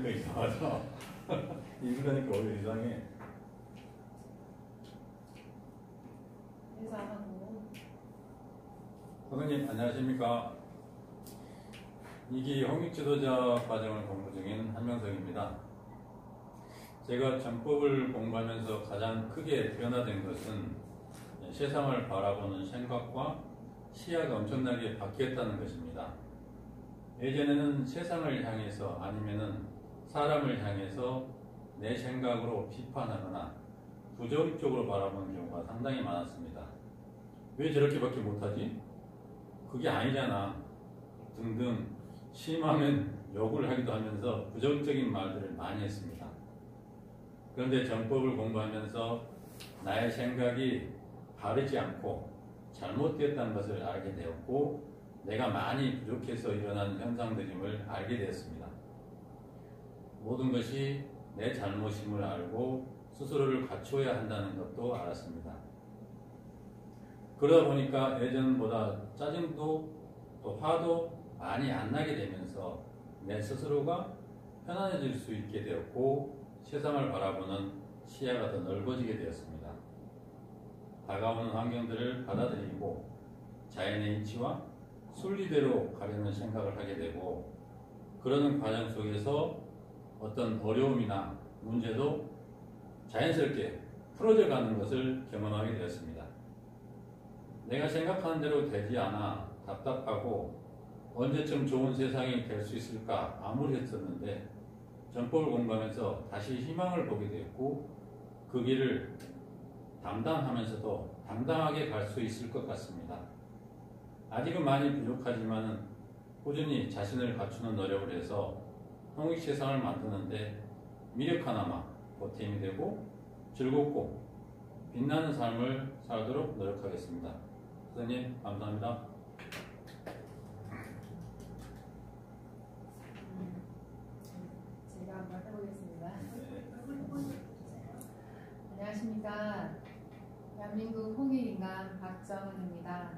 읽으니까 이상하다. 읽으니까 오히려 이상해. 이상하고. 선생님 안녕하십니까? 2기 홍익지도자 과정을 공부 중인 한명석입니다. 제가 전법을 공부하면서 가장 크게 변화된 것은 세상을 바라보는 생각과 시야가 엄청나게 바뀌었다는 것입니다. 예전에는 세상을 향해서 아니면은 사람을 향해서 내 생각으로 비판하거나 부정적으로 바라보는 경우가 상당히 많았습니다. 왜 저렇게밖에 못하지? 그게 아니잖아 등등 심하면 욕을 하기도 하면서 부정적인 말들을 많이 했습니다. 그런데 전법을 공부하면서 나의 생각이 바르지 않고 잘못되었다는 것을 알게 되었고 내가 많이 부족해서 일어난 현상들임을 알게 되었습니다. 모든 것이 내 잘못임을 알고 스스로를 갖추어야 한다는 것도 알았습니다. 그러다 보니까 예전보다 짜증도 또 화도 많이 안 나게 되면서 내 스스로가 편안해질 수 있게 되었고 세상을 바라보는 시야가 더 넓어지게 되었습니다. 다가오는 환경들을 받아들이고 자연의 이치와 순리대로 가려는 생각을 하게 되고 그러는 과정 속에서 어떤 어려움이나 문제도 자연스럽게 풀어져 가는 것을 경험하게 되었습니다. 내가 생각하는 대로 되지 않아 답답하고 언제쯤 좋은 세상이 될 수 있을까 암울했었는데 전법을 공부하면서 다시 희망을 보게 되었고 그 길을 담담하면서도 당당하게 갈 수 있을 것 같습니다. 아직은 많이 부족하지만 꾸준히 자신을 갖추는 노력을 해서 홍익 세상을 만드는데 미력 하나마 보탬이 되고 즐겁고 빛나는 삶을 살도록 노력하겠습니다. 선생님 감사합니다. 제가 한번 해보겠습니다. 안녕하십니까. 대한민국 홍익인간 박정은입니다.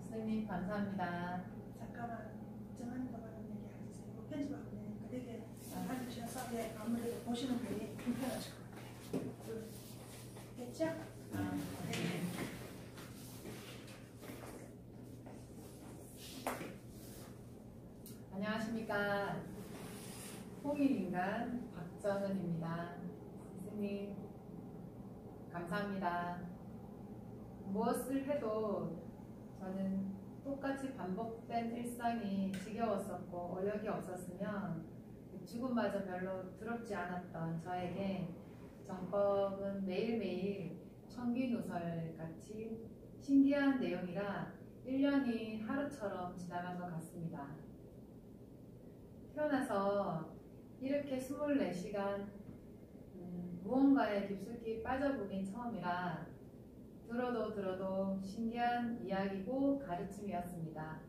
선생님 감사합니다. 잠깐만 정한 동안 얘기해주세요. 편집하고 되니까 되게 해주셔서 아무래도 보시는 분이 불편하실 것 같아요. 됐죠? 네. 안녕하십니까. 홍익인간 박정은입니다. 선생님 감사합니다. 무엇을 해도 저는 똑같이 반복된 일상이 지겨웠었고 어력이 없었으면 죽음마저 별로 두렵지 않았던 저에게 전법은 매일매일 청기누설같이 신기한 내용이라 1년이 하루처럼 지나간 것 같습니다. 태어나서 이렇게 24시간 무언가에 깊숙이 빠져보긴 처음이라 들어도 신기한 이야기고 가르침이었습니다.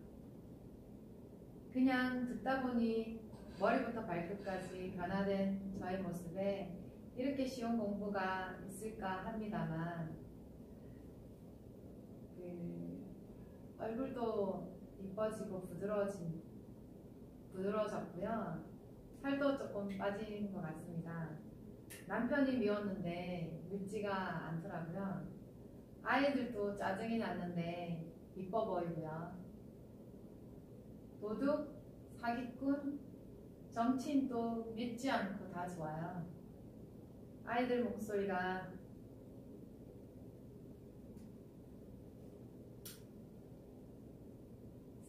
그냥 듣다 보니 머리부터 발끝까지 변화된 저의 모습에 이렇게 쉬운 공부가 있을까 합니다만 얼굴도 이뻐지고 부드러워졌고요. 살도 조금 빠진 것 같습니다. 남편이 미웠는데 밉지가 않더라고요. 아이들도 짜증이 났는데 이뻐 보이고요. 도둑, 사기꾼, 정치인도 믿지 않고 다 좋아요. 아이들 목소리가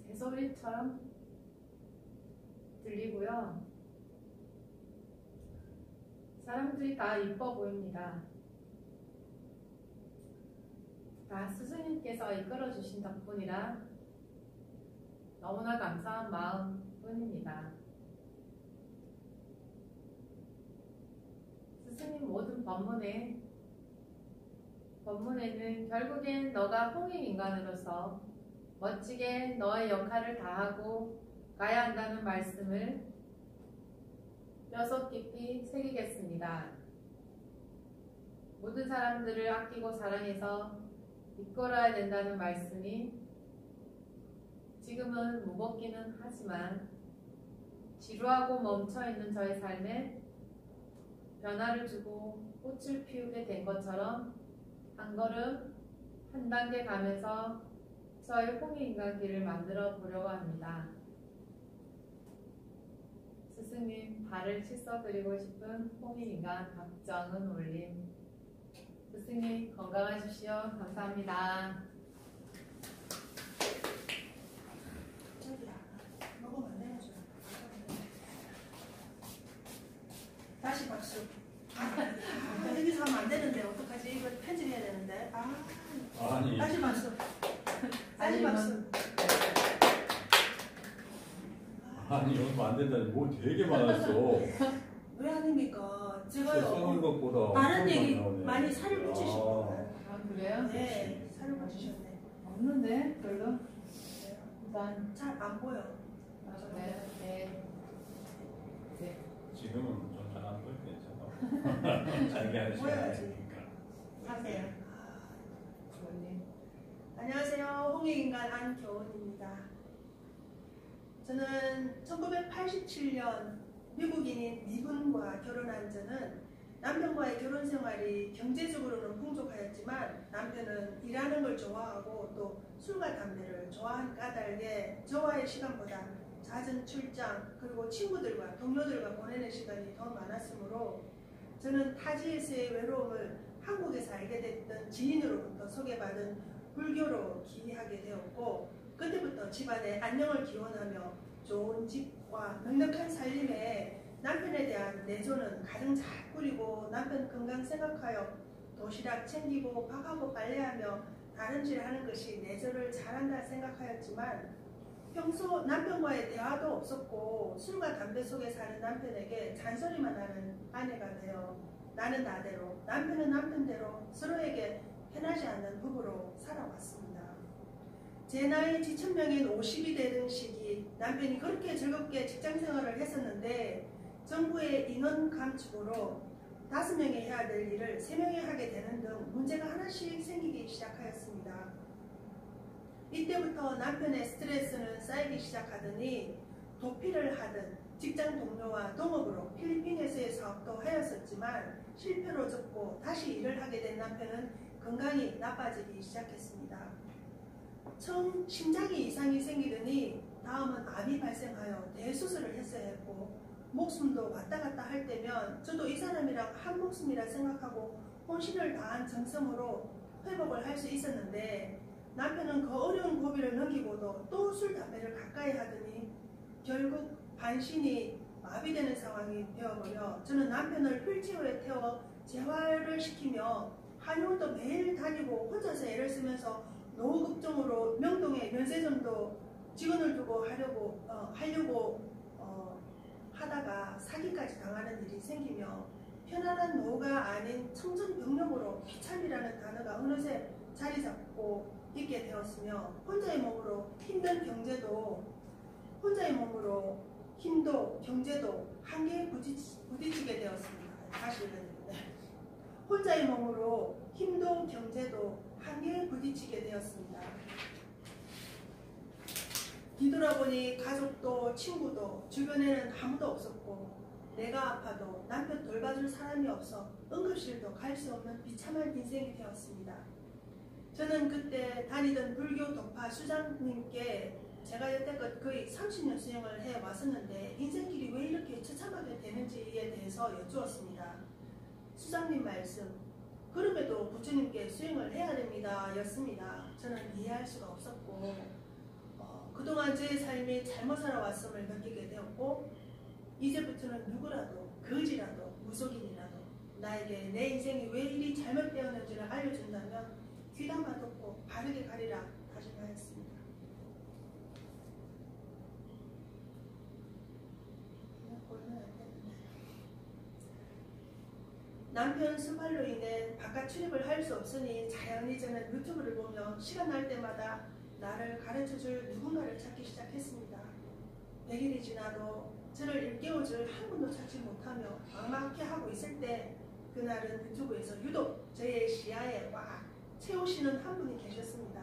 새소리처럼 들리고요. 사람들이 다 이뻐 보입니다. 다 스승님께서 이끌어 주신 덕분이라 너무나 감사한 마음뿐입니다. 스승님 모든 법문에는 결국엔 너가 홍익인간으로서 멋지게 너의 역할을 다하고 가야 한다는 말씀을 뼈속 깊이 새기겠습니다. 모든 사람들을 아끼고 사랑해서 이끌어야 된다는 말씀이 지금은 무겁기는 하지만 지루하고 멈춰있는 저의 삶에 변화를 주고 꽃을 피우게 된 것처럼 한 걸음 한 단계 가면서 저의 홍익인간 길을 만들어 보려고 합니다. 스승님 발을 씻어드리고 싶은 홍익인간 박정은 올림. 스승님 건강하십시오. 감사합니다. 저기야, 먹으면 안 되는 줄 알아. 다시 박수. 여기서 하면 안 되는데 어떡하지? 이거 편집해야 되는데. 아니 다시 박수. 다시 박수. 아니 여기 안 된다니 뭐 되게 많았어. 왜 아닙니까? 쏘는 제가요. 것보다 다른 엄청 얘기 나오네. 많이 살을 붙이신 거예요. 아 그래요? 네, 살을 붙이셨네. 없는데 별로? 일단 잘 안 보여. 네. 네. 네. 지금은 좀 잘 안 보일 괜찮아. 자기 할 시간 보여야지. 아니니까. 하세요. 올림. 안녕하세요. 홍익인간 안교훈입니다. 저는 1987년 미국인인 미군과 결혼한 저는 남편과의 결혼 생활이 경제적으로는 풍족하였지만 남편은 일하는 걸 좋아하고 또 술과 담배를 좋아한 까닭에 저와의 시간보다 잦은 출장 그리고 친구들과 동료들과 보내는 시간이 더 많았으므로 저는 타지에서의 외로움을 한국에서 알게 됐던 지인으로부터 소개받은 불교로 기이하게 되었고 그때부터 집안의 안녕을 기원하며 좋은 집과 넉넉한 살림에 남편에 대한 내조는 가정 잘 꾸리고 남편 건강 생각하여 도시락 챙기고 밥하고 빨래하며 다른질 하는 것이 내조를 잘한다 생각하였지만 평소 남편과의 대화도 없었고 술과 담배 속에 사는 남편에게 잔소리만 하는 아내가 되어 나는 나대로 남편은 남편대로 서로에게 편하지 않는 부부로 살아왔습니다. 제 나이 지천명인 50이 되는 시기 남편이 그렇게 즐겁게 직장생활을 했었는데 정부의 인원 감축으로 5명이 해야 될 일을 3명이 하게 되는 등 문제가 하나씩 생기기 시작하였습니다. 이때부터 남편의 스트레스는 쌓이기 시작하더니 도피를 하든 직장 동료와 동업으로 필리핀에서의 사업도 하였었지만 실패로 접고 다시 일을 하게 된 남편은 건강이 나빠지기 시작했습니다. 처음 심장에 이상이 생기더니 다음은 암이 발생하여 대수술을 했어야 했고 목숨도 왔다 갔다 할 때면 저도 이 사람이랑 한 목숨이라 생각하고 혼신을 다한 정성으로 회복을 할 수 있었는데 남편은 그 어려운 고비를 넘기고도 또 술, 담배를 가까이 하더니 결국 반신이 마비되는 상황이 되어버려 저는 남편을 휠체어에 태워 재활을 시키며 한의원도 매일 다니고 혼자서 애를 쓰면서 노후급종으로 명동에 면세점도 직원을 두고 하려고 하다가 사기까지 당하는 일이 생기며 편안한 노후가 아닌 청정병력으로 비참이라는 단어가 어느새 자리 잡고 있게 되었으며 혼자의 몸으로 힘도 경제도 한계에 부딪히게 되었습니다. 다시 읽었는데 혼자의 몸으로 힘도 경제도 한계에 부딪히게 되었습니다. 뒤돌아보니 가족도 친구도 주변에는 아무도 없었고 내가 아파도 남편 돌봐줄 사람이 없어 응급실도 갈 수 없는 비참한 인생이 되었습니다. 저는 그때 다니던 불교 도파 수장님께 제가 여태껏 거의 30년 수행을 해왔었는데 인생길이 왜 이렇게 처참하게 되는지에 대해서 여쭈었습니다. 수장님 말씀, 그럼에도 부처님께 수행을 해야 됩니다 였습니다. 저는 이해할 수가 없었고 그동안 제 삶이 잘못 살아왔음을 느끼게 되었고 이제부터는 누구라도 거지라도 무속인이라도 나에게 내 인생이 왜 이리 잘못되었는지를 알려준다면 귀담아 듣고 바르게 가리라 다짐하였습니다. 남편 수발로 인해 바깥 출입을 할 수 없으니 자연히 저는 유튜브를 보며 시간 날 때마다 나를 가르쳐줄 누군가를 찾기 시작했습니다. 100일이 지나도 저를 일깨워줄 한 분도 찾지 못하며 막막해 하고 있을 때 그날은 유튜브에서 유독 저의 시야에 꽉 채우시는 한 분이 계셨습니다.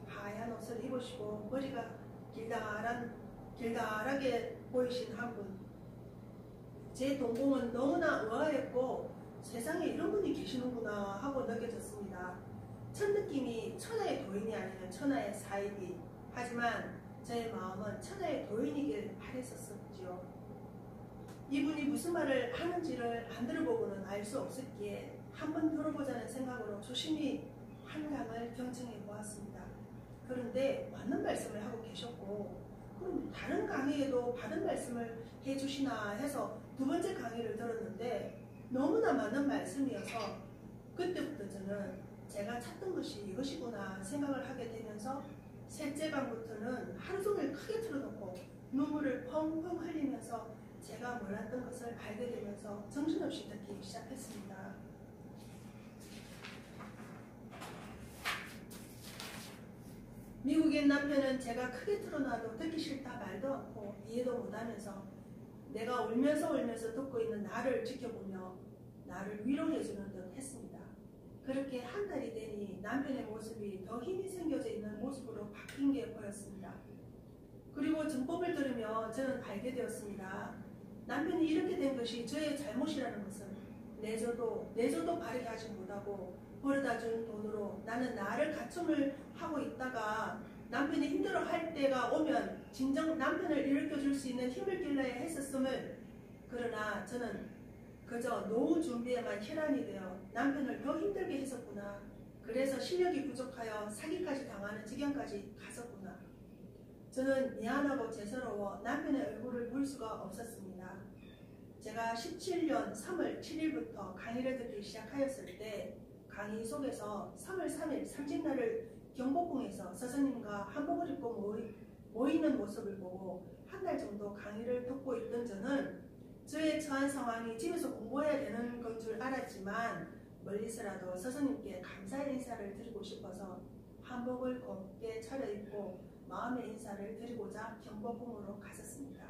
하얀 옷을 입으시고 머리가 길다란 길다랗게 보이신 한 분. 제 동공은 너무나 의아했고 세상에 이런 분이 계시는구나 하고 느껴졌습니다. 첫 느낌이 천하의 도인이 아니면 천하의 사이비. 하지만 제 마음은 천하의 도인이길 바랬었지요. 이분이 무슨 말을 하는지를 안 들어보고는 알 수 없었기에 한번 들어보자는 생각으로 조심히 한강을 경청해 보았습니다. 그런데 맞는 말씀을 하고 계셨고, 그럼 다른 강의에도 바른 말씀을 해주시나 해서 두 번째 강의를 들었는데 너무나 맞는 말씀이어서 그때부터 저는 제가 찾던 것이 이것이구나 생각을 하게 되면서 셋째 강부터는 하루 종일 크게 틀어놓고 눈물을 펑펑 흘리면서 제가 몰랐던 것을 알게 되면서 정신없이 듣기 시작했습니다. 미국인 남편은 제가 크게 틀어놔도 듣기 싫다 말도 않고 이해도 못하면서 내가 울면서 듣고 있는 나를 지켜보며 나를 위로해주는 듯 했습니다. 그렇게 한 달이 되니 남편의 모습이 더 힘이 생겨져 있는 모습으로 바뀐 게 보였습니다. 그리고 전법을 들으며 저는 알게 되었습니다. 남편이 이렇게 된 것이 저의 잘못이라는 것을 내줘도 바르게 하지 못하고 벌어다 준 돈으로 나는 나를 가춤을 하고 있다가 남편이 힘들어할 때가 오면 진정 남편을 일으켜줄 수 있는 힘을 길러야 했었음을, 그러나 저는 그저 노후 준비에만 혈안이 되어 남편을 더 힘들게 했었구나. 그래서 실력이 부족하여 사기까지 당하는 지경까지 갔었구나. 저는 미안하고 죄스러워 남편의 얼굴을 볼 수가 없었습니다. 제가 17년 3월 7일부터 강의를 듣기 시작하였을 때 강의 속에서 3월 3일 삼직날을 경복궁에서 스승님과 한복을 입고 모이는 모습을 보고 한 달 정도 강의를 듣고 있던 저는 저의 처한 상황이 집에서 공부해야 되는 건 줄 알았지만 멀리서라도 스승님께 감사의 인사를 드리고 싶어서 한복을 곱게 차려입고 마음의 인사를 드리고자 경복궁으로 갔었습니다.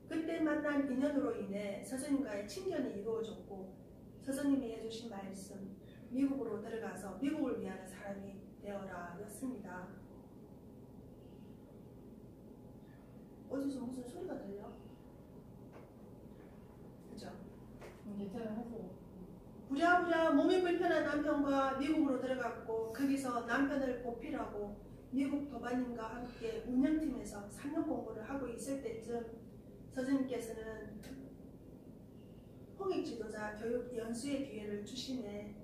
그때 만난 인연으로 인해 스승님과의 친견이 이루어졌고 스승님이 해주신 말씀, 미국으로 들어가서 미국을 위하는 사람이 되어라 였습니다. 어디서 무슨 소리가 들려? 그죠? 괜찮아요. 하세요. 부랴부랴 몸이 불편한 남편과 미국으로 들어갔고 거기서 남편을 보필하고 미국 도반님과 함께 운영팀에서 3년 공부를 하고 있을 때쯤 선생님께서는 홍익지도자 교육 연수의 기회를 주시매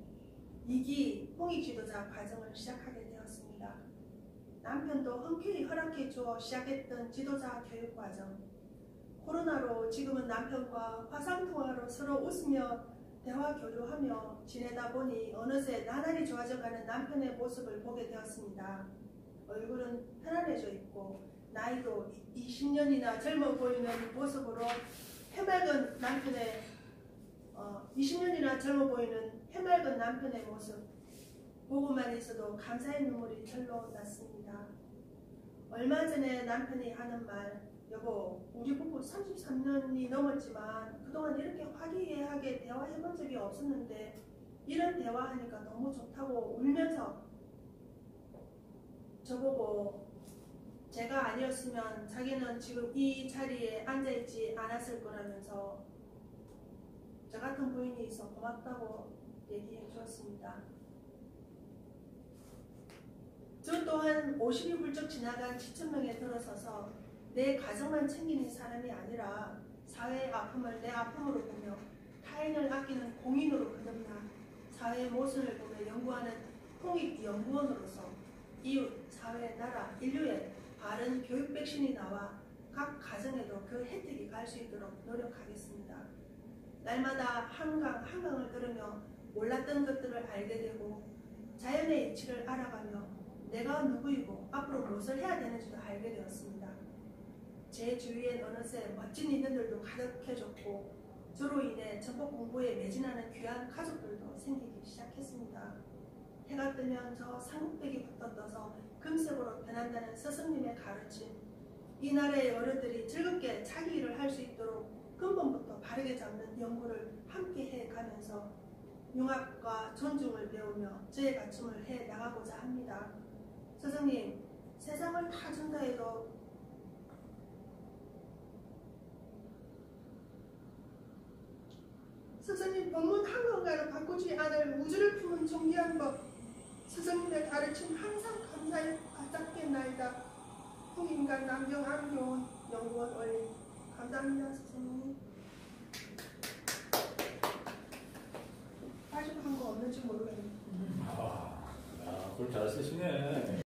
2기 홍익지도자 과정을 시작하게 되었습니다. 남편도 흔쾌히 허락해 주어 시작했던 지도자 교육 과정. 코로나로 지금은 남편과 화상통화로 서로 웃으며 대화 교류하며 지내다 보니 어느새 나날이 좋아져가는 남편의 모습을 보게 되었습니다. 얼굴은 편안해져 있고 나이도 20년이나 젊어 보이는 모습으로 해맑은 남편의 20년이나 젊어 보이는 해맑은 남편의 모습 보고만 있어도 감사의 눈물이 절로 났습니다. 얼마 전에 남편이 하는 말, 여보, 우리 부부 33년이 넘었지만 그동안 이렇게 화기애애하게 대화해본 적이 없었는데 이런 대화하니까 너무 좋다고 울면서 저보고 제가 아니었으면 자기는 지금 이 자리에 앉아있지 않았을 거라면서 저 같은 부인이 있어 고맙다고 얘기해 주었습니다. 저 또한 50이 훌쩍 지나간 지천명에 들어서서 내 가정만 챙기는 사람이 아니라 사회의 아픔을 내 아픔으로 보며 타인을 아끼는 공인으로 거듭나 사회의 모순을 보며 연구하는 홍익연구원으로서 이웃, 사회, 나라, 인류의 바른 교육 백신이 나와 각 가정에도 그 혜택이 갈 수 있도록 노력하겠습니다. 날마다 한강을 들으며 몰랐던 것들을 알게 되고 자연의 이치를 알아가며 내가 누구이고 앞으로 무엇을 해야 되는지도 알게 되었습니다. 제 주위엔 어느새 멋진 인연들도 가득해졌고 저로 인해 전법 공부에 매진하는 귀한 가족들도 생기기 시작했습니다. 해가 뜨면 저 삼국백이부터 떠서 금색으로 변한다는 스승님의 가르침, 이 나라의 어른들이 즐겁게 자기 일을 할 수 있도록 근본부터 바르게 잡는 연구를 함께 해가면서 융합과 존중을 배우며 저의 가춤을 해나가고자 합니다. 스승님, 세상을 다 준다 해도 스승님 법문 한 건가로 바꾸지 않을 우주를 품은 존귀한 법 스승님의 가르침 항상 감사에 바짝겠나이다. 홍인간 남경암 교원 연구원 원리 감사합니다 스승님. 빠지고 한 거 없는지 모르겠네요. 아, 글 잘 쓰시네.